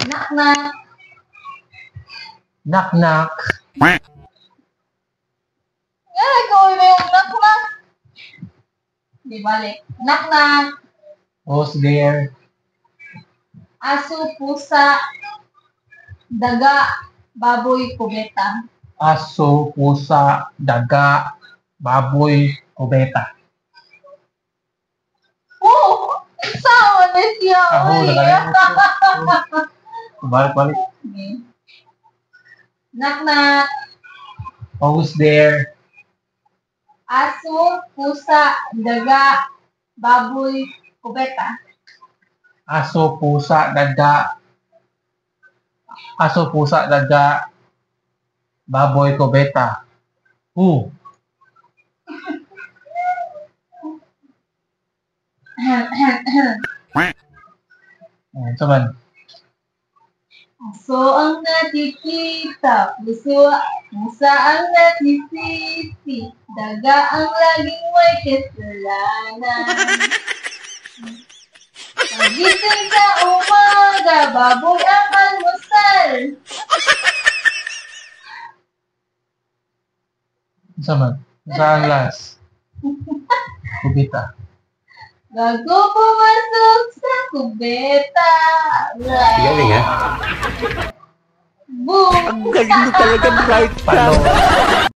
Knock knock. Knock knock. Ikaw na yung knock knock. Di balik. Knock knock. Who's there? Aso, pusa, daga, baboy, kubeta. Aso, pusa, daga, baboy, kubeta. Oh! Sama na siya. Ako, nakalimutan. Balik-balik. Okay. Knock knock. Who's there? Aso, pusa, daga, baboy, kubeta. Aso, pusa, daga. Aso, pusa, daga, baboy, kubeta. Who? Ito man. Aso ang nakikita, pusa ang nasisisi, daga ang laging may kasalanan. Pagising sa umaga, baboy ang almusal. Ito man. Saan last? Kubeta. Bago pumasok sa kubeta. Galing ha? Boom! Ang galing mo talaga, bright ka. Palo.